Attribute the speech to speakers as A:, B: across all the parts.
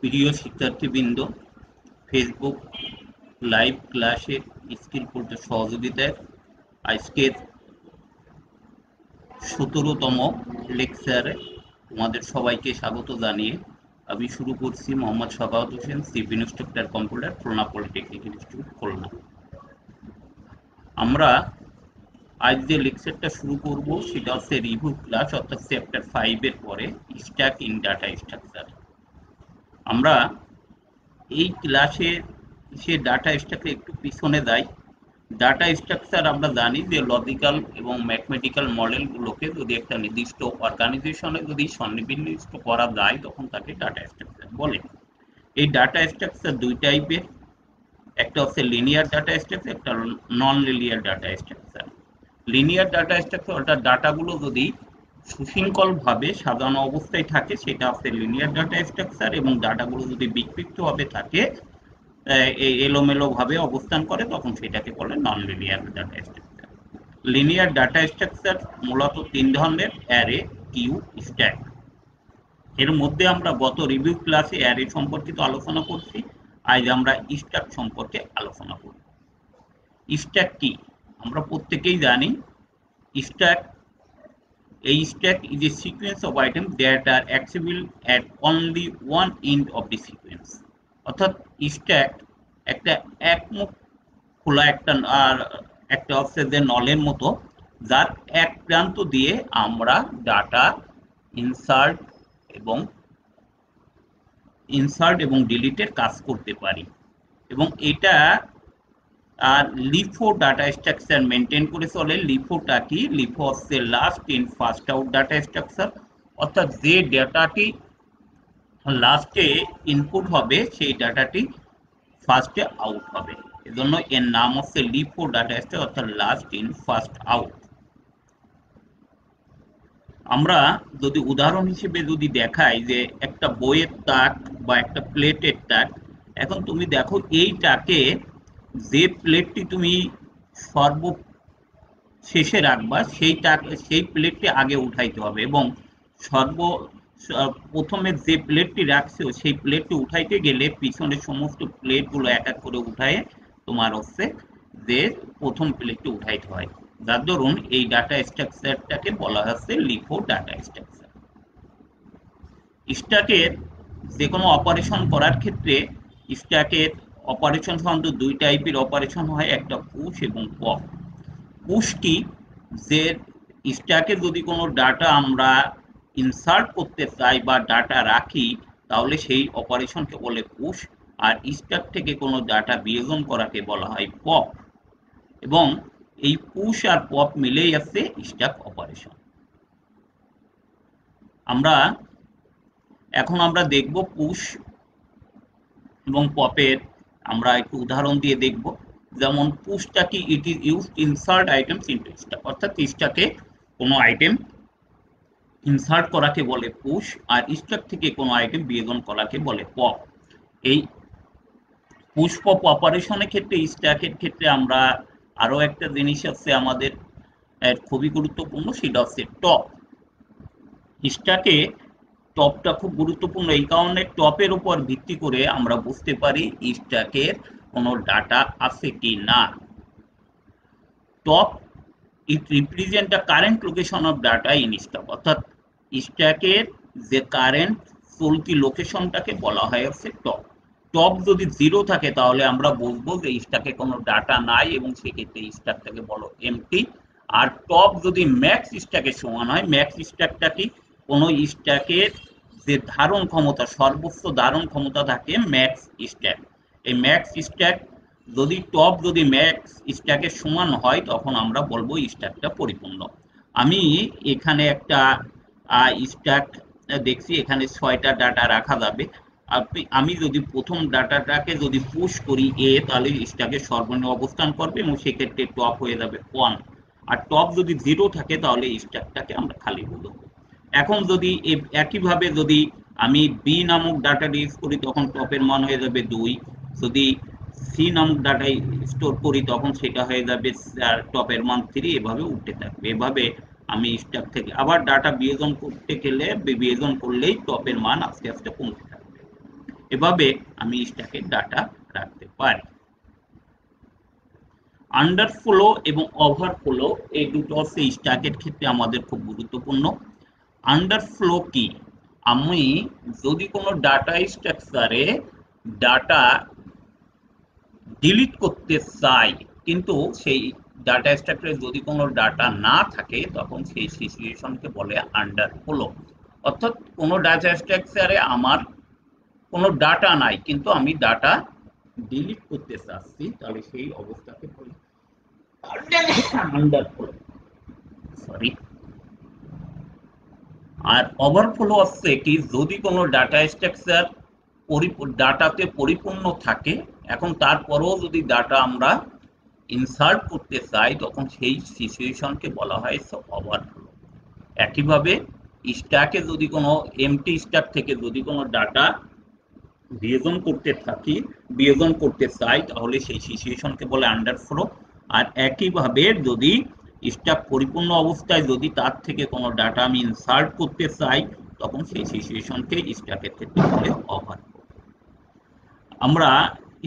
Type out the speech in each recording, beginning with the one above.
A: প্রিয় শিক্ষার্থীবৃন্দ, Facebook live ক্লাসে স্কিল পোর্টের সহযোগিতায় আজকের 17তম লেকচারে তোমাদের সবাইকে স্বাগত জানিয়ে আমি শুরু করছি। Mohammad Sakhawat Hossain, chief instructor computer, Khulna polytechnic institute, Khulna. আমরা আজ যে লেকচারটা শুরু করব সেটা হচ্ছে রিভিউ ক্লাস, অর্থাৎ চ্যাপ্টার 5 এর পরে স্ট্যাক ইন ডাটা স্ট্রাকচার। আমরা এই ক্লাসে সে ডাটা স্ট্রাকচার একটু পিছনে যাই। ডাটা স্ট্রাকচার আমরা জানি যে লজিক্যাল এবং ম্যাথমেটিক্যাল মডেলগুলোকে যদি একটা নির্দিষ্ট অর্গানাইজেশনে যদি সন্নিবিষ্ট করা যায় তখন তাকে ডাটা স্ট্রাকচার বলে। এই ডাটা স্ট্রাকচার দুই টাইপের, একটা হচ্ছে লিনিয়ার ডাটা স্ট্রাকচার, একটা non linear data structure. Linear data structure অর্থাৎ ডাটাগুলো যদি সুশৃঙ্খলভাবে সাজানো অবস্থায় থাকে সেটা হচ্ছে লিনিয়ার ডাটা স্ট্রাকচার, এবং ডাটাগুলো যদি বিক্ষিপ্তভাবে থাকে, এলোমেলো ভাবে অবস্থান করে, তখন সেটাকে বলে non linear data structure. Linear data structure মূলত তিন ধরনের: অ্যারে, কিউ, স্ট্যাক। এর মধ্যে আমরা গত রিভিউ ক্লাসে অ্যারে সম্পর্কিত আলোচনা করছি, আজ আমরা স্ট্যাক সম্পর্কে আলোচনা করব। স্ট্যাক কি আমরা প্রত্যেকেই জানি। Stack A stack is a sequence of items that are accessible at only one end of the sequence. অর্থাৎ স্ট্যাক একটা একমুখ খোলা একটা হচ্ছে যে নলের মতো, যার এক প্রান্ত দিয়ে আমরা ডাটা ইনসার্ট এবং ডিলিটের কাজ করতে পারি, এবং এটা আর লিফো ডাটা স্ট্রাকচার মেনটেন করে চলে। লিফোটা কি? লিফো হচ্ছে last in first out data structure, অর্থাৎ যে ডাটাটি লাস্টে ইনপুট হবে সেই ডাটাটি ফার্স্টে আউট হবে, এজন্য এর নাম হচ্ছে লিফো ডাটা স্ট্রাকচার, অর্থাৎ লাস্ট ইন ফার্স্ট আউট। আমরা যদি উদাহরণ হিসেবে যদি দেখাই যে একটা বইয়ের তাক বা একটা প্লেটের তাক, এখন তুমি দেখো এইটাকে, যে প্লেটটি তুমি সর্ব শেষে রাখবা সেই প্লেটটি আগে উঠাইতে হবে, এবং সর্ব প্রথমে যে প্লেটটি রাখছো সেই প্লেটটি উঠাইতে গেলে পিছনের সমস্ত প্লেটগুলো এক এক করে উঠায় তোমার হচ্ছে যে প্রথম প্লেটটি উঠাইতে হয়। যার দরুন এই ডাটা স্ট্রাকচারটাকে বলা হচ্ছে লিফো ডাটা স্ট্রাকচার। স্ট্যাকের যে কোনো অপারেশন করার ক্ষেত্রে স্ট্যাকের অপারেশন সাধারণত দুই টাইপের অপারেশন হয়, একটা পুশ এবং পপ। পুশ কি? যে স্ট্যাকে যদি কোনো ডাটা আমরা ইনসার্ট করতে চাই বা ডাটা রাখি, তাহলে সেই অপারেশনকে বলে পুশ। আর স্ট্যাক থেকে কোনো ডাটা বিয়োজন করাকে বলা হয় পপ, এবং এই পুশ আর পপ মিলেই আছে স্ট্যাক অপারেশন। এখন আমরা দেখব পুশ এবং পপের আমরা একটু উদাহরণ দিয়ে দেখব। যেমন পুশটা কি? It is used insert items into stack, অর্থাৎ স্ট্যাকে কোনো আইটেম ইনসার্ট করাকে বলে পুশ, আর স্ট্যাক থেকে কোনো আইটেম বিয়োজন করাকে বলে পপ। এই পুশ পপ অপারেশনের ক্ষেত্রে, স্ট্যাকের ক্ষেত্রে আমরা আরো একটা জিনিস আছে আমাদের খুবই গুরুত্বপূর্ণ, সেটা হচ্ছে টপ। স্ট্যাকে টপটা খুব গুরুত্বপূর্ণ, এই কারণে টপের উপর ভিত্তি করে আমরা বুঝতে পারি স্ট্যাকের কোনো ডাটা আছে কি না। Top it represent the current location of data in stack, অর্থাৎ স্ট্যাকের যে কারেন্ট চলতি লোকেশনটাকে বলা হয় হচ্ছে টপ। টপ যদি 0 থাকে তাহলে আমরা বুঝবো যে স্ট্যাকে কোনো ডাটা নাই, এবং সেক্ষেত্রে স্ট্যাকটাকে বলো এমটি। আর টপ যদি ম্যাক্স স্ট্যাকের সমান হয়, ম্যাক্স স্ট্যাকটা কি? কোনো স্ট্যাকের যে ধারণ ক্ষমতা, সর্বোচ্চ ধারণ ক্ষমতা থাকে ম্যাক্স স্ট্যাক। এই ম্যাক্স স্ট্যাক যদি ম্যাক্স স্ট্যাকের সমান হয়, তখন আমরা বলবো স্ট্যাকটা পরিপূর্ণ। আমি এখানে একটা স্ট্যাক দেখছি, এখানে 6টা ডাটা রাখা যাবে। আমি যদি প্রথম ডাটাটাকে যদি পুশ করি তাহলে স্ট্যাকের সর্বনিম্ন অবস্থান করবে, এবং সেক্ষেত্রে টপ হয়ে যাবে 1। আর টপ যদি 0 থাকে তাহলে স্ট্যাকটাকে আমরা খালি বলবো। এখন যদি একইভাবে যদি আমি বি নামক ডাটাটা ইউজ করি, তখন টপের মান হয়ে যাবে 2। যদি সি নামক ডাটা স্টোর করি, তখন সেটা হয়ে যাবে টপের মান 3। এভাবে উঠতে থাকবে। এভাবে আমি স্ট্যাক থেকে আবার ডাটা বিয়োজন করতে গেলে বিয়োজন করলেই টপের মান আস্তে আস্তে কমতে থাকবে। এভাবে আমি স্ট্যাকের ডাটা রাখতে পারি। আন্ডারফ্লো এবং ওভারফ্লো এই দুটো হচ্ছে স্ট্যাকের ক্ষেত্রে আমাদের খুব গুরুত্বপূর্ণ। আন্ডারফ্লো কি? আমি যদি কোনো ডাটা স্ট্রাকচারে ডাটা ডিলিট করতে চাই, কিন্তু সেই ডাটা স্ট্রাকচারে যদি কোনো ডাটা না থাকে, তখন সেই সিচুয়েশনকে বলে আন্ডারফ্লো। অর্থাৎ কোনো ডাটা স্ট্রাকচারে আমার কোনো ডাটা নাই, কিন্তু আমি ডাটা ডিলিট করতে চাচ্ছি, তাহলে সেই অবস্থাকে বলি আন্ডারফ্লো। সরি। আর ওভারফ্লো হচ্ছে কি, যদি কোনো ডাটা স্ট্রাকচার ডাটাতে পরিপূর্ণ থাকে, এখন তারপরেও যদি ডাটা আমরা ইনসার্ট করতে চাই, তখন সেই সিচুয়েশনকে বলা হয় ওভারফ্লো। একইভাবে স্ট্যাকে যদি কোনো এমটি স্ট্যাক থেকে যদি কোনো ডাটা বিয়োজন করতে চাই, তাহলে সেই সিচুয়েশনকে বলে আন্ডারফ্লো। আর একইভাবে যদি স্ট্যাক পরিপূর্ণ অবস্থায় যদি তার থেকে কোনো ডাটা আমি ইনসার্ট করতে চাই, তখন সেই সিচুয়েশনকে স্ট্যাকের ক্ষেত্রে বলে ওভারফ্লো। আমরা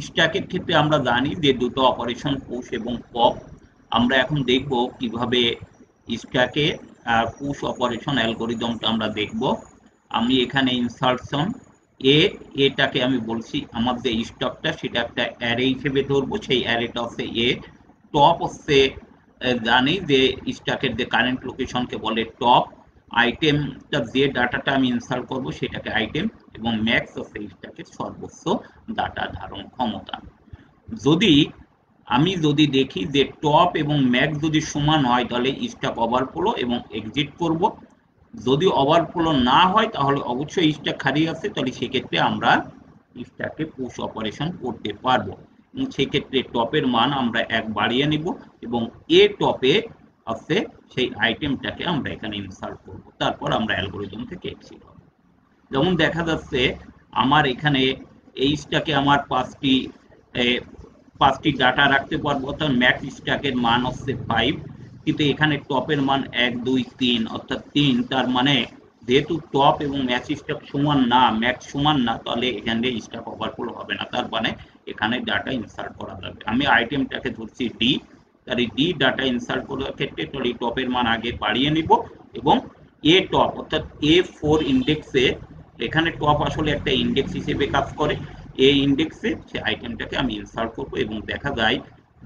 A: স্ট্যাকের ক্ষেত্রে আমরা জানি যে দুটো অপারেশন পুশ এবং পপ। আমরা এখন দেখব কিভাবে স্ট্যাকে পুশ অপারেশন অ্যালগরিদমটা আমরা দেখব। আমি এখানে ইনসার্টশন এটাকে আমি বলছি আমার যে স্টকটা সেটা একটা অ্যারে হিসেবে ধরবো, সেই অ্যারেটা হচ্ছে টপ হচ্ছে জানি যে স্ট্যাকের যে কারেন্ট লোকেশনকে বলে টপ, আইটেমটা যে ডাটাটা আমি ইনসার্ট করব সেটাকে আইটেম, এবং ম্যাক্স হচ্ছে স্ট্যাকের সর্বোচ্চ ডাটা ধারণ ক্ষমতা। যদি দেখি যে টপ এবং ম্যাক্স যদি সমান হয়, তাহলে স্ট্যাক ওভারফ্লো এবং এক্সিট করব। যদি ওভারফ্লো না হয়, তাহলে অবশ্যই স্ট্যাক খালি আছে, তাহলে সেক্ষেত্রে আমরা স্ট্যাকে পুশ অপারেশন করতে পারবো। এবং সেক্ষেত্রে টপের মান আমরা 1 বাড়িয়ে নিব এবং টপে আছে সেই আইটেমটাকে আমরা এখানে ইনসার্ট করব, তারপর আমরা অ্যালগরিদম থেকে এক্সিট হবে। যেমন দেখা যাচ্ছে আমার এখানে এই স্ট্যাকে আমার পাঁচটি ডাটা রাখতে পারবো, অর্থাৎ ম্যাক্স স্ট্যাকের মান হচ্ছে 5, কিন্তু এখানে টপের মান 1 2 3 অর্থাৎ 3। তার মানে যেহেতু টপ এবং ম্যাক্স স্ট্যাক সমান না, ম্যাক্স সমান না, তাহলে এখানে স্ট্যাক ওভারফ্লো হবে না, তার মানে এখানে ডাটা ইনসার্ট করা যাবে। আমি আইটেমটাকে ধরছি ডি, তার এই ডি ডাটা ইনসার্ট করার ক্ষেত্রে তাহলে টপের মান আগে বাড়িয়ে নিব এবং টপ অর্থাৎ A4 ইন্ডেক্সে, এখানে টপ আসলে একটা ইন্ডেক্স হিসেবে কাজ করে, এই ইন্ডেক্সে সেই আইটেমটাকে আমি ইনসার্ট করব এবং দেখা যায়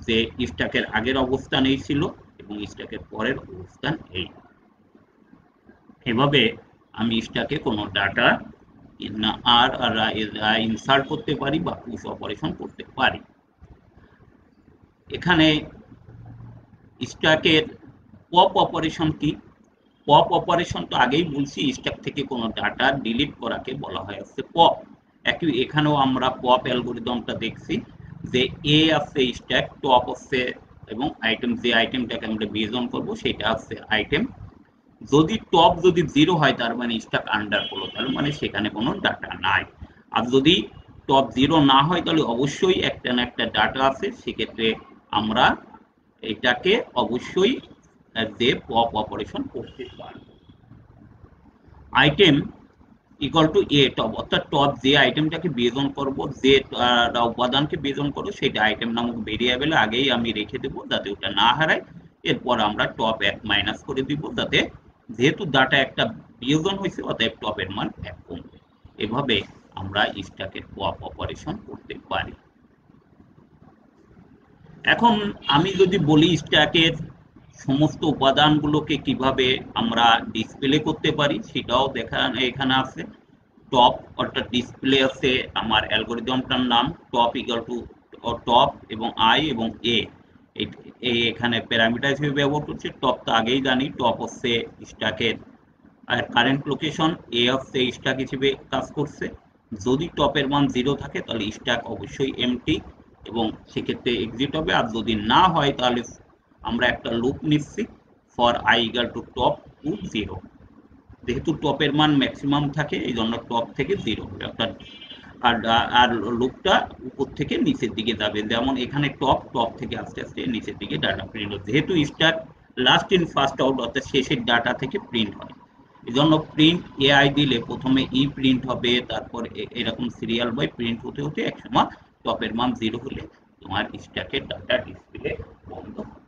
A: যে স্ট্যাকের আগের অবস্থান এই ছিল এবং স্ট্যাকের পরের অবস্থান এই। এভাবে আমি স্ট্যাকে কোনো ডাটা ইনসার্ট করতে পারি বা পুশ অপারেশন করতে পারি। এখানে স্ট্যাকের পপ অপারেশন কি? পপ অপারেশন তো আগেই বলছি, স্ট্যাক থেকে কোনো ডাটা ডিলিট করাকে বলা হয় হচ্ছে পপ। এখানেও আমরা পপ অ্যালগরিদমটা দেখছি যে আছে স্ট্যাক, টপ হচ্ছে এবং আইটেম, যে আইটেমটাকে আমরা বিয়োজন করব সেটা হচ্ছে আইটেম। যদি টপ 0 হয়, তার মানে স্ট্যাক আন্ডারফ্লো, তার মানে সেখানে কোনো ডাটা নাই। আর যদি টপ 0 না হয়, তাহলে অবশ্যই একটা না একটা ডাটা আছে, সেক্ষেত্রে আমরা এটাকে অবশ্যই যে পপ অপারেশন করতে পারি। আইটেম ইকুয়াল টু টপ, অর্থাৎ টপ যে আইটেমটাকে বিয়োজন করব, যে উপাদানকে বিয়োজন করবো, সেটা আইটেম নামক ভেরিয়েবলে আগেই আমি রেখে দেবো যাতে ওটা না হারায়। এরপর আমরা টপ 1 মাইনাস করে দিব, যাতে যেহেতু ডাটা একটা বিয়োজন হয়েছে, অতএব টপের মান 1 কমবে। এভাবে আমরা স্ট্যাকের পপ অপারেশন করতে পারি। এখন আমি যদি বলি স্ট্যাকের সমস্ত উপাদানগুলোকে কিভাবে আমরা ডিসপ্লে করতে পারি, সেটাও এখানে আছে। টপ অর্থাৎ ডিসপ্লে আছে আমার অ্যালগরিদমটার নাম টপ ইকুয়াল টু টপ এবং আই এবং এখানে প্যারামিটার হিসেবে ব্যবহার করছি। টপ তো আগেই জানি, টপ হচ্ছে স্ট্যাকের কারেন্ট লোকেশন, হচ্ছে স্ট্যাক হিসেবে কাজ করছে। যদি টপের মান 0 থাকে, তাহলে স্ট্যাক অবশ্যই এমটি এবং সেক্ষেত্রে এক্সিট হবে। আর যদি না হয়, তাহলে আমরা একটা লুপ নিচ্ছি for i equal to top to 0। যেহেতু টপের মান ম্যাক্সিমাম থাকে, এই জন্য টপ থেকে 0 হবে, অর্থাৎ আর লুপটা উপর থেকে নিচের দিকে যাবে। যেমন এখানে টপ থেকে আস্তে আস্তে নিচের দিকে ডাটা প্রিন্ট হবে, যেহেতু stack last in first out, অর্থাৎ শেষের ডাটা থেকে প্রিন্ট হয়। এই জন্য প্রিন্ট এআই দিলে প্রথমে ই প্রিন্ট হবে, তারপর এরকম সিরিয়াল বাই প্রিন্ট হতে হতে একসময় টপের মান 0 হলে তোমার স্ট্যাকের ডাটা ডিসপ্লে বন্ধ হবে।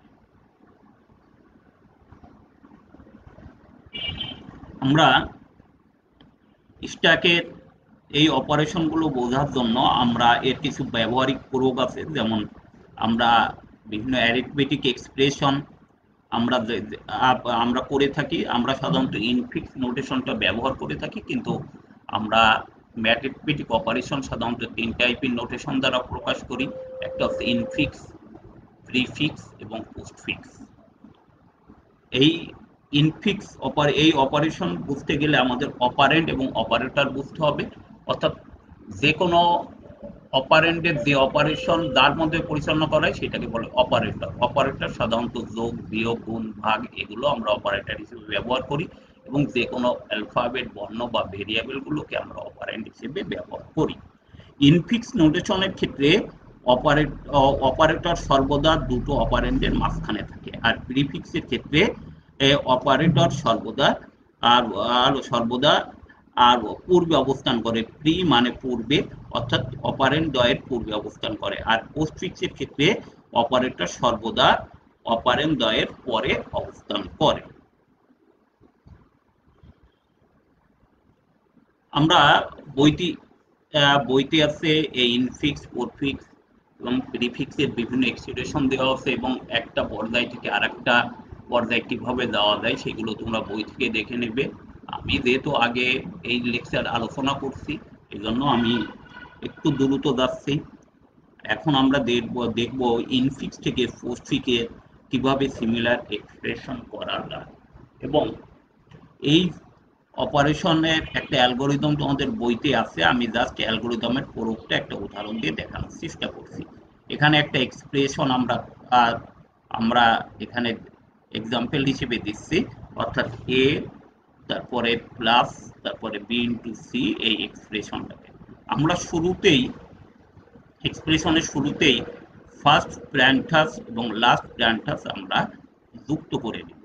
A: আমরা স্ট্যাকের এই অপারেশনগুলো বোঝার জন্য আমরা এর কিছু ব্যবহারিক প্রয়োগ আছে, যেমন আমরা বিভিন্ন অ্যারিথমেটিক এক্সপ্রেশন আমরা আমরা করে থাকি। আমরা সাধারণত ইনফিক্স নোটেশনটা ব্যবহার করে থাকি, কিন্তু আমরা ম্যাথমেটিক অপারেশন সাধারণত 3 টাইপের নোটেশন দ্বারা প্রকাশ করি। একটা হচ্ছে ইনফিক্স, প্রিফিক্স এবং পোস্টফিক্স। এই ইনফিক্স এই অপারেশন বুঝতে গেলে আমাদের অপারেন্ড এবং অপারেটর বুঝতে হবে, অর্থাৎ যে কোনো অপারেন্ডের যে অপারেশন যার মধ্যে পরিচালনা করা হয় সেটাকে বলে অপারেটর। অপারেটর সাধারণত যোগ, বিয়োগ, গুণ, ভাগ এগুলো আমরা অপারেটর হিসেবে ব্যবহার করি, এবং যে কোনো অ্যালফাবেট, বর্ণ বা ভেরিয়েবল গুলোকে আমরা অপারেন্ড হিসেবে ব্যবহার করি। ইনফিক্স নোটেশনের ক্ষেত্রে অপারেটর সর্বদা দুটো অপারেন্ডের মাঝখানে থাকে, আর প্রিফিক্সের ক্ষেত্রে অপারেটর সর্বদা আর সর্বদা আর পূর্বে অবস্থান করে। প্রি মানে পূর্বে, অর্থাৎ অপারেন্ড দ্বয়ের পূর্বে অবস্থান করে। আর পোস্টফিক্সের ক্ষেত্রে অপারেটর সর্বদা অপারেন্ড দ্বয়ের পরে অবস্থান করে। আমরা বইতে আছে এই ইনফিক্স, পোস্টফিক্স এবং প্রিফিক্সের বিভিন্ন এক্সপ্রেশন দেওয়া আছে, এবং একটা পর্যায় থেকে আরেকটা পর্যায়ে কিভাবে যাওয়া যায় সেগুলো তোমরা বই থেকে দেখে নেবে। আমি যেহেতু আগে এই লেকচার আলোচনা করছি, এই জন্য আমি একটু দ্রুত যাচ্ছি। এখন আমরা দেখব ইনফিক্স থেকে পোস্টফিক্সে কিভাবে সিমিলার এক্সপ্রেশন করা যায়, এবং এই অপারেশনের একটা অ্যালগোরিদম তোমাদের বইতে আছে। আমি জাস্ট অ্যালগোরিদমের প্রয়োগটা একটা উদাহরণ দিয়ে দেখানোর চেষ্টা করছি। এখানে একটা এক্সপ্রেশন আমরা এখানে এক্সাম্পল হিসেবে দিচ্ছি, অর্থাৎ এ তারপরে প্লাস তারপরে বি ইন্টু সি, এই এক্সপ্রেশনটাকে আমরা শুরুতেই ফার্স্ট প্যারান্থাস এবং লাস্ট প্যারান্থাস আমরা যুক্ত করে নিব।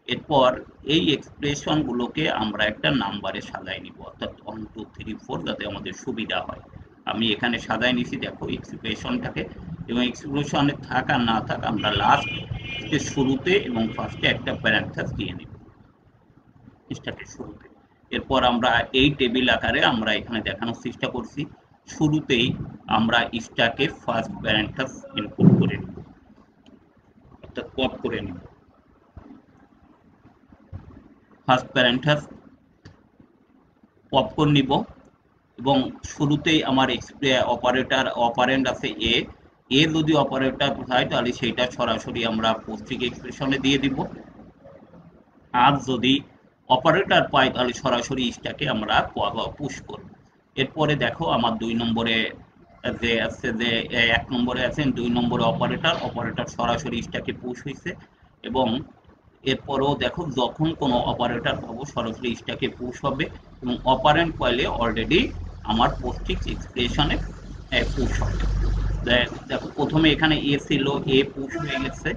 A: এরপর এই এক্সপ্রেশন গুলোকে আমরা একটা নাম্বারে সাজাই নিব, অর্থাৎ 1 2 3 4, যাতে আমাদের সুবিধা হয়। আমি এখানে সাজাই নিছি দেখো এক্সপ্রেশনটাকে, এবং এক্সপ্রেশনে থাকা না থাকা আমরা লাস্টের শুরুতে এবং ফার্স্টে একটা প্যারান্থাস দিয়ে নিব স্ট্যাকের শুরুতে। এরপর আমরা এই টেবিল আকারে আমরা এখানে দেখানোর চেষ্টা করছি। শুরুতেই আমরা স্ট্যাকে ফার্স্ট প্যারান্থাস ইনপুট করে নিব, অর্থাৎ পপ করে নিব। ফার্স্ট প্যারান্থাস পপ করে নিব, এবং শুরুতেই আমার অপারেন্ড আছে এ। যদি অপারেটর হয় তাহলে সেইটা সরাসরি আমরা পোস্টফিক্স এক্সপ্রেশনে দিয়ে দিব, আর যদি অপারেটর পাই তাহলে সরাসরি স্ট্যাকে আমরা পুশ করব। এরপরে দেখো আমার 2 নম্বরে যে আছে, যে 1 নম্বরে আছেন 2 নম্বরে অপারেটর সরাসরি স্ট্যাকে পুশ হয়েছে, এবং এরপরেও দেখো যখন কোনো অপারেটর পাবো সরাসরি স্ট্যাকে পুশ হবে, এবং অপারেন্ট পাইলে অলরেডি আমার পোস্টফিক্স এক্সপ্রেশনে পুশ হবে। দেখো প্রথমে এখানে এ ছিল, এ পুশ হয়ে গেছে,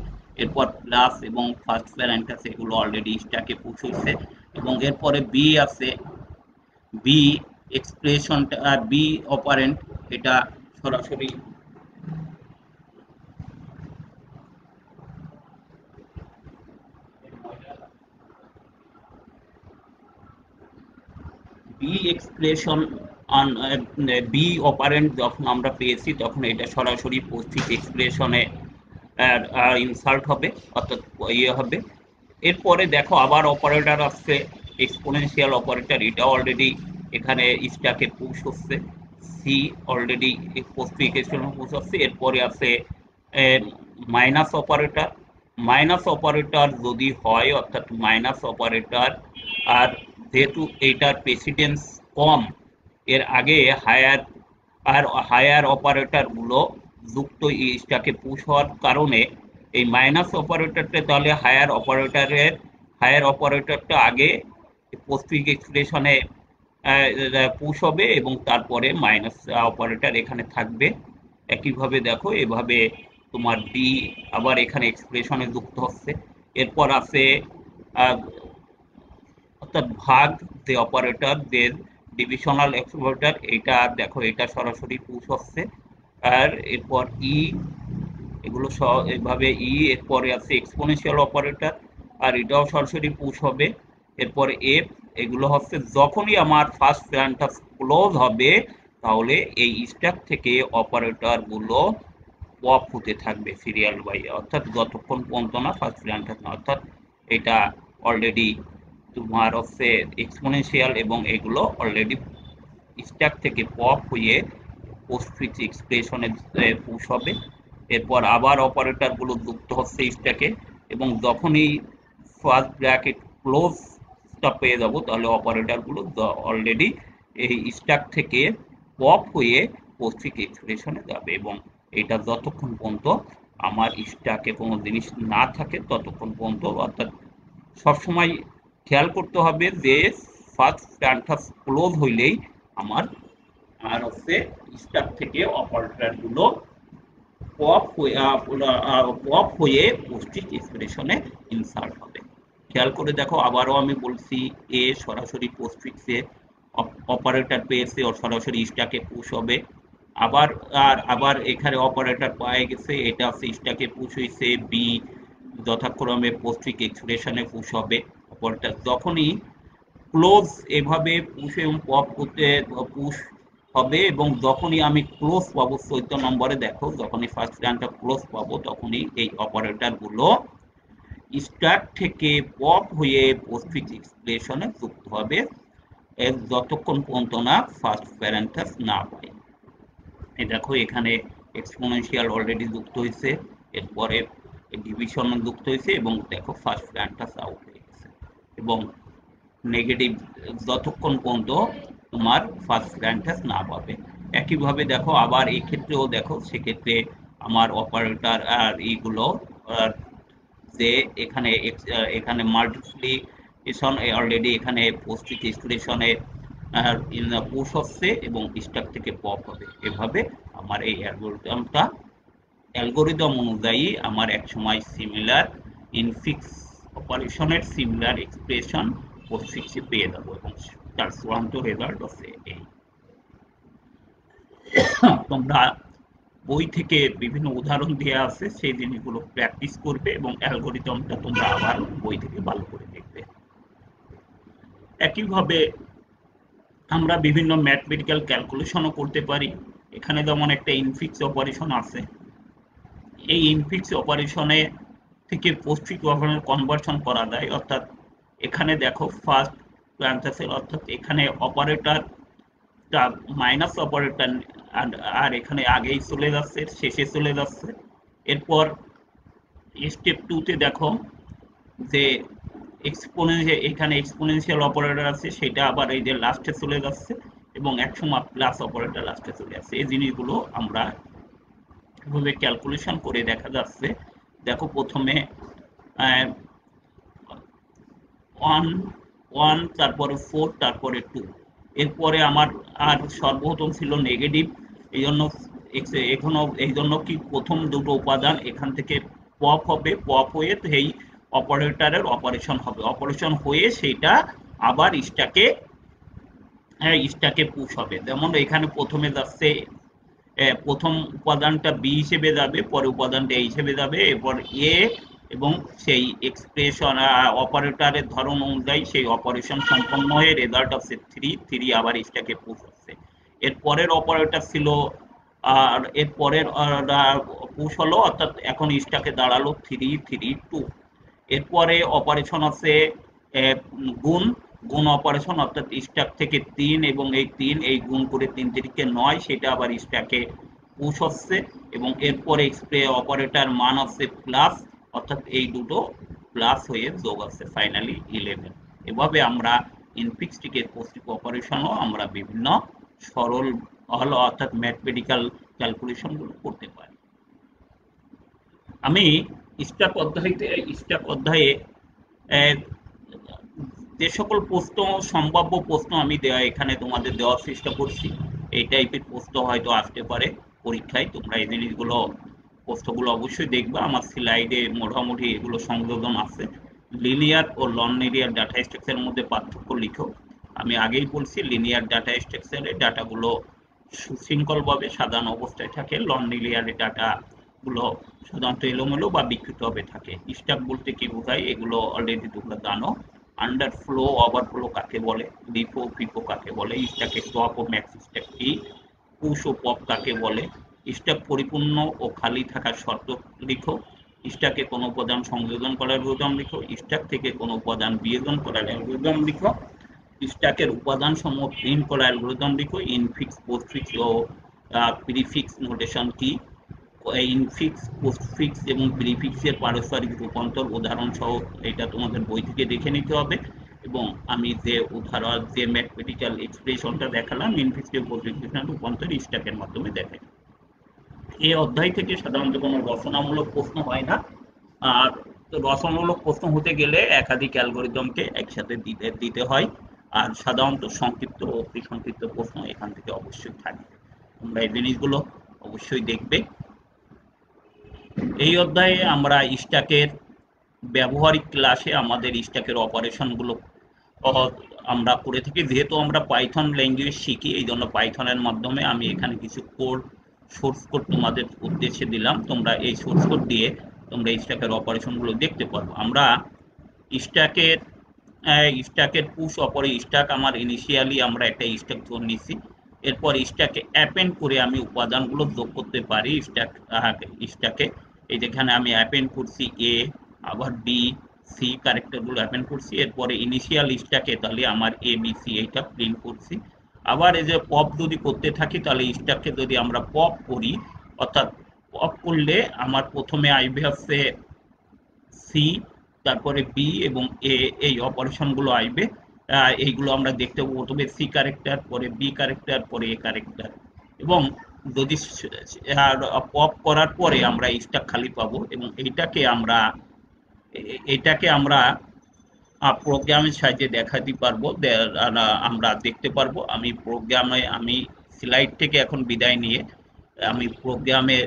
A: এরপর প্লাস এবং ফার্স্ট প্যারান্থাস এগুলো অলরেডি স্ট্যাকে পুশ হয়েছে, এবং এরপরে বি আছে, বি এক্সপ্রেশনটা বি অপারেন্ট, এটা সরাসরি বি এক্সপ্রেশন বি অপারেন্ট যখন আমরা পেয়েছি তখন এটা সরাসরি পোস্টফিক্স এক্সপ্রেশনে ইনসার্ট হবে, অর্থাৎ ইয়ে হবে। এরপরে দেখো আবার অপারেটর আসছে, এক্সপোনেনশিয়াল অপারেটর, এটা অলরেডি এখানে স্ট্যাকে পুশ হচ্ছে। সি অলরেডি পোস্টফিক্স এক্সপ্রেশনে পুশ হচ্ছে। এরপরে আছে মাইনাস অপারেটর যদি হয়, অর্থাৎ মাইনাস অপারেটর, আর যেহেতু এইটার প্রেসিডেন্স কম, এর আগে হায়ার অপারেটর গুলো যুক্ত স্ট্যাকে পুশ হওয়ার কারণে এই মাইনাস অপারেটরটা, তাহলে হায়ার অপারেটরটা আগে পোস্টফিক্স এক্সপ্রেশনে পুশ হবে, এবং তারপরে মাইনাস অপারেটর এখানে থাকবে। একইভাবে দেখো এভাবে তোমার ডি আবার এখানে এক্সপ্রেশনে যুক্ত হচ্ছে। এরপর আছে অর্থাৎ ভাগ যে অপারেটর যে ডিভিশনাল অপারেটর, এটা দেখো এটা সরাসরি পুশ হচ্ছে। আর এরপর ই, এগুলো এভাবে ই, এরপরে আছে এক্সপোনেনশিয়াল অপারেটর, আর এটাও সরাসরি পুশ হবে। এরপরে এফ, এগুলো হচ্ছে যখনই আমার ফার্স্ট প্যারান্টাস ক্লোজ হবে তাহলে এই স্ট্যাক থেকে অপারেটর গুলো পপ হতে থাকবে সিরিয়াল বাই, অর্থাৎ যতক্ষণ পর্যন্ত না ফার্স্ট প্যারান্টাস না, অর্থাৎ এটা অলরেডি তোমার হচ্ছে এক্সপোনেনশিয়াল এবং এগুলো অলরেডি স্ট্যাক থেকে পপ হয়ে পোস্টফিক্স এক্সপ্রেশনে পুশ হবে। এরপর আবার অপারেটর গুলো যুক্ত হচ্ছে স্ট্যাকে, এবং যখনই ফার্স্ট ব্র্যাকেট ক্লোজটা পেয়ে যাব তাহলে অপারেটর গুলো অলরেডি এই স্ট্যাক থেকে পপ হয়ে পোস্টফিক্স এক্সপ্রেশনে যাবে। এবং এটা যতক্ষণ পর্যন্ত আমার স্ট্যাকে কোনো জিনিস না থাকে ততক্ষণ পর্যন্ত, অর্থাৎ সবসময় খেয়াল করতে হবে যে ফার্স্ট প্যারান্টাস ক্লোজ হইলেই আমার আর হচ্ছে স্ট্যাক থেকে অপারেটর গুলো পপ হয়ে পোস্টফিক্স এক্সপ্রেশনে ইনসার্ট হবে। খেয়াল করে দেখো, আবারও আমি বলছি, এ সরাসরি পোস্টফিক্সে অপারেটর পেয়েছে ও সরাসরি স্ট্যাকে পুশ হবে। আবার আবার এখানে অপারেটর পায়ে গেছে, এটা হচ্ছে স্ট্যাকে পুশ হয়েছে, বি যথাক্রমে পোস্টফিক্স এক্সপ্রেশনে পুশ হবে। অপারেটর যখনই ক্লোজ এভাবে পুশ এবং পপ করতে পুশ হবে, এবং যখনই আমি ক্লোজ পাবো 14 নম্বরে দেখো, যখনই ফার্স্ট র্যাঙ্কটা ক্লোজ পাবো তখনই এই অপারেটর গুলো স্ট্যাক থেকে পপ হয়ে পোস্টফিক্স এক্সপ্রেশনে যুক্ত হবে যতক্ষণ পর্যন্ত না ফার্স্ট প্যারান্টাস না পাই। এই দেখো এখানে এক্সপোনেনশিয়াল অলরেডি যুক্ত হয়েছে, এরপরে ডিভিশন যুক্ত হয়েছে, এবং দেখো ফার্স্ট প্যারান্টাস আউট হয়ে গেছে। এবং নেগেটিভ যতক্ষণ পর্যন্ত তোমার ফার্স্ট প্যারান্টাস না পাবে। একইভাবে দেখো আবার এই ক্ষেত্রেও দেখো, সেক্ষেত্রে আমার অপারেটর আর এইগুলো যে এখানে এখানে মাল্টিপ্লিকেশন অলরেডি এখানে পোস্টফিক্স এক্সপ্রেশনে পুশ হচ্ছে এবং স্ট্যাক থেকে পপ হবে। এভাবে আমার এই অ্যালগোরিদম অনুযায়ী আমার এক সময় সিমিলার ইনফিক্স অপারেশনের সিমিলার এক্সপ্রেশন পোস্টফিক্সে পেয়ে যাবো, এবং তার চূড়ান্ত রেজাল্ট হচ্ছে এই। তোমরা বই থেকে বিভিন্ন উদাহরণ দেওয়া আছে, সেই জিনিসগুলো প্র্যাকটিস করবে এবং অ্যালগোরিদমটা তোমরা আবার বই থেকে ভালো করে দেখবে। একইভাবে আমরা বিভিন্ন ম্যাথমেটিক্যাল ক্যালকুলেশনও করতে পারি। এখানে যেমন একটা ইনফিক্স অপারেশন আছে, এই ইনফিক্স অপারেশনে থেকে পোস্টফিক্স অপারেশনে কনভার্সন করা যায়। অর্থাৎ এখানে দেখো ফার্স্ট প্যারান্থাসিস, অর্থাৎ এখানে অপারেটর মাইনাস অপারেটর আর এখানে আগেই চলে যাচ্ছে, শেষে চলে যাচ্ছে। এরপর স্টেপ 2 তে দেখো যে এখানে এক্সপোনেনশিয়াল অপারেটর আছে, সেটা আবার এই যে লাস্টে চলে যাচ্ছে, এবং একসময় প্লাস অপারেটর লাস্টে চলে যাচ্ছে। এই জিনিসগুলো আমরা এভাবে ক্যালকুলেশন করে দেখা যাচ্ছে। দেখো প্রথমে 1 1, তারপরে 4, তারপরে 2, এরপরে আমার আর সর্বপ্রথম ছিল নেগেটিভ, এই জন্য এখনো এই জন্য কি প্রথম দুটো উপাদান এখান থেকে পপ হবে, পপ হয়ে এই অপারেটরের অপারেশন হবে, অপারেশন হয়ে সেইটা আবার স্ট্যাকে পুশ হবে। যেমন এখানে প্রথমে যাচ্ছে, প্রথম উপাদানটা বি হিসেবে যাবে, পরে উপাদানটা এ হিসেবে যাবে, এরপর এ, এবং সেই এক্সপ্রেশন অপারেটরের ধরন অনুযায়ী সেই অপারেশন সম্পন্ন হয়ে রেজাল্ট আসছে 3 আবার স্ট্যাকে পুশ হচ্ছে। এর পরের অপারেটর ছিল, আর এর পরের পুশ হলো, অর্থাৎ এখন স্ট্যাকে দাঁড়ালো 3 2। এরপরে অপারেশন আছে গুণ, গুণ অপারেশন, অর্থাৎ স্ট্যাক থেকে 3 এবং এই 3 এই গুণ করে 3 3 9, সেটা আবার স্ট্যাকে পুশ হচ্ছে, এবং এরপরে অপারেটর মান হচ্ছে প্লাস, অর্থাৎ এই দুটো প্লাস হয়ে যোগ আছে ফাইনালি 11। এভাবে আমরা ইনফিক্স থেকে পোস্টফিক্স অপারেশনও আমরা বিভিন্ন সরল হলো অর্থাৎ ম্যাথমেটিক্যাল ক্যালকুলেশন গুলো করতে পারি। আমি স্ট্যাক অধ্যায়ে যে সকল প্রশ্ন, সম্ভাব্য প্রশ্ন আমি এখানে তোমাদের দেওয়ার চেষ্টা করছি, এই টাইপের প্রশ্ন হয়তো আসতে পারে পরীক্ষায়। তোমরা এই জিনিসগুলো প্রশ্নগুলো অবশ্যই দেখবা, আমার স্লাইডে মোটামুটি এগুলো সংযোজন আছে, লিনিয়ার ও নন লিনিয়ার ডাটা স্ট্রাকচারের মধ্যে পার্থক্য লিখো। আমি আগেই বলছি লিনিয়ার ডাটা স্ট্রাকচারে ডাটাগুলো সুশৃঙ্খলভাবে সাজানো অবস্থায় থাকে, নন লিনিয়ার ডাটাগুলো সাধারণত এলোমেলো বা বিকৃতভাবে থাকে। স্ট্যাক বলতে কি বোঝায় এগুলো অলরেডি তোমরা জানো। আন্ডারফ্লো ওভারফ্লো কাকে বলে, লিফো ফিফো কাকে বলে, স্ট্যাকে ড্রপ ও ম্যাক্স স্ট্যাক কি, পুশ ও পপ কাকে বলে, স্ট্যাক পরিপূর্ণ ও খালি থাকার শর্ত লিখো, স্ট্যাকে কোনো উপাদান সংযোজন করার অ্যালগরিদম লিখো, স্ট্যাক থেকে কোনো উপাদান বিয়োজন করার অ্যালগরিদম লিখো, স্ট্যাকের উপাদান সমূহ প্রিন্ট করা অ্যালগরিদম লিখো, ইনফিক্স পোস্টফিক্স ও প্রিফিক্স নোটেশন কি, ইনফিক্স পোস্টফিক্স এবং প্রিফিক্সের পারস্পরিক রূপান্তর উদাহরণ সহ এটা তোমাদের বই থেকে দেখে নিতে হবে। এবং আমি যে উদাহরণ যে ম্যাথমেটিক্যাল এক্সপ্রেশনটা দেখালাম ইনফিক্স এবং পোস্টফিক্স রূপান্তর স্ট্যাকের মাধ্যমে দেখাই। এই অধ্যায় থেকে সাধারণত কোনো রচনামূলক প্রশ্ন হয় না। আর রচনামূলক প্রশ্ন হতে গেলে একাধিক অ্যালগরিদমকে একসাথে দিতে হয়। আর সাধারণত সংক্ষিপ্ত ও অতি সংক্ষিপ্ত প্রশ্ন এখান থেকে অবশ্যই থাকবে। তোমরা এই জিনিসগুলো অবশ্যই দেখবে। এই অধ্যায়ে আমরা স্ট্যাকের ব্যবহারিক ক্লাসে আমাদের স্ট্যাকের অপারেশনগুলো আমরা করে থাকি। যেহেতু আমরা পাইথন ল্যাঙ্গুয়েজ শিখি এই জন্য পাইথনের মাধ্যমে আমি এখানে কিছু কোড সোর্স কোড তোমাদের উদ্দেশ্যে দিলাম। তোমরা এই সোর্স কোড দিয়ে তোমরা স্ট্যাকের অপারেশনগুলো দেখতে পারবো। আমরা স্ট্যাকের স্ট্যাকের পুশ অপরে স্ট্যাক আমার ইনিশিয়ালি আমরা একটা স্ট্যাক ধরে নিচ্ছি। এরপর স্ট্যাকে অ্যাপেন্ড করে আমি উপাদানগুলো যোগ করতে পারি স্ট্যাকে। এই যেখানে আমি অ্যাপেন্ড করছি এ, আবার বি, সি ক্যারেক্টারগুলো অ্যাপেন্ড করছি। এরপরে ইনিশিয়াল স্ট্যাকে তাহলে আমার এ বি সি এইটা প্রিন্ট করছি। আবার এই যে পপ যদি করতে থাকি তাহলে স্ট্যাককে যদি আমরা পপ করি, অর্থাৎ পপ করলে আমার প্রথমে আইবে হচ্ছে সি, তারপরে বি এবং এ, এই অপারেশনগুলো আসবে। এইগুলো আমরা দেখতে পাবো প্রথমে সি ক্যারেক্টার, পরে বি ক্যারেক্টার, পরে এ ক্যারেক্টার। এবং যদি পপ করার পরে আমরা স্ট্যাক খালি পাবো এবং এইটাকে আমরা প্রোগ্রামের সাহায্যে দেখাতে পারবো, আমরা দেখতে পারবো। আমি স্লাইড থেকে এখন বিদায় নিয়ে আমি প্রোগ্রামে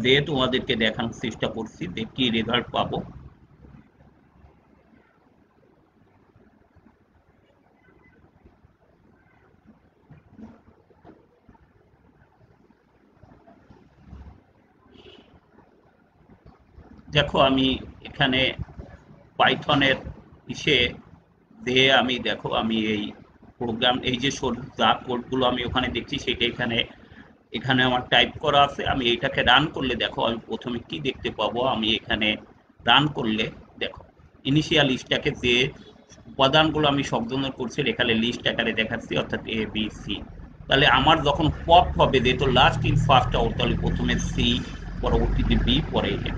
A: দিয়ে তোমাদেরকে দেখানোর চেষ্টা করছি যে কি রেজাল্ট পাবো। দেখো আমি এখানে পাইথনের ইসে দিয়ে আমি দেখো আমি এই প্রোগ্রাম এই যে যা কোডগুলো আমি ওখানে দেখছি সেটা এখানে এখানে আমার টাইপ করা আছে। আমি এইটাকে রান করলে দেখো আমি প্রথমে কি দেখতে পাবো। আমি এখানে রান করলে দেখো ইনিশিয়াল স্ট্যাকে যে উপাদানগুলো আমি সংযোজন করছি এখানে লিস্ট আকারে দেখাচ্ছি, অর্থাৎ এ বি সি। তাহলে আমার যখন পপ হবে যেহেতু লাস্ট ইন ফার্স্ট আউট, তাহলে প্রথমে সি, পরবর্তীতে বি, পরে এ।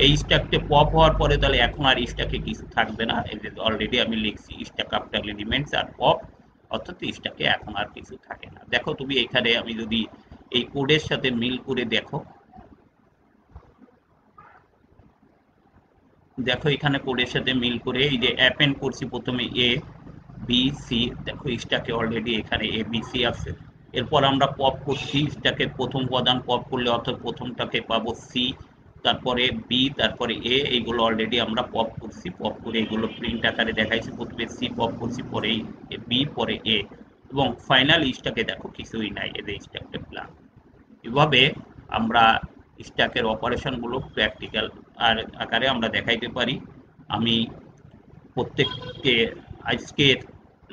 A: এই স্ট্যাকটা পপ হওয়ার পরে তাহলে এখন আর স্ট্যাকে কিছু থাকবে না। এই যে অলরেডি আমি লিখছি স্ট্যাক আফটার এলিমেন্টস আর পপ, অর্থাৎ স্ট্যাকে এখন আর কিছু থাকে না। দেখো তুমি এখানে আমি যদি এই কোডের সাথে মিল করে দেখো, দেখো এখানে কোডের সাথে মিল করে এই যে অ্যাপেন্ড করছি প্রথমে এ বি সি, দেখো স্ট্যাকে অলরেডি এখানে এ বি সি আছে। এরপর আমরা পপ করছি স্ট্যাকের প্রথম উপাদান পপ করলে অর্থাৎ প্রথমটাকে পাবো সি, তারপরে বি, তারপরে এ। এইগুলো অলরেডি আমরা পপ করছি, পপ করে এগুলো প্রিন্ট আকারে দেখাইছি। প্রথমে সি পপ করছি, পরে বি, পরে এ, এবং ফাইনাল স্ট্যাকে দেখো কিছুই নাই, এদের স্ট্যাকটা প্লান। এভাবে আমরা স্ট্যাকের অপারেশনগুলো প্র্যাকটিক্যাল আর আকারে আমরা দেখাইতে পারি। আমি প্রত্যেককে আজকের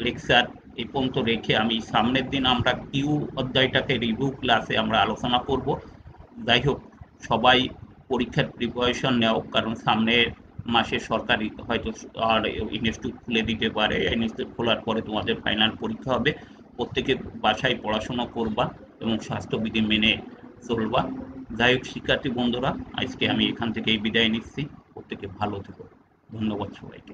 A: লেকচার এই পর্যন্ত রেখে আমি সামনের দিন আমরা কিউ অধ্যায়টাকে রিভিউ ক্লাসে আমরা আলোচনা করব। যাই হোক, সবাই পরীক্ষার প্রিপারেশন নেও, কারণ সামনের মাসে সরকারি হয়তো আর ইনস্টিটিউট খুলে দিতে পারে। ইনস্টিটিউট খোলার পরে তোমাদের ফাইনাল পরীক্ষা হবে। প্রত্যেকে বাসায় পড়াশোনা করবা এবং স্বাস্থ্যবিধি মেনে চলবা। যাই হোক শিক্ষার্থী বন্ধুরা, আজকে আমি এখান থেকেই বিদায় নিচ্ছি। প্রত্যেকে ভালো থেকো। ধন্যবাদ সবাইকে।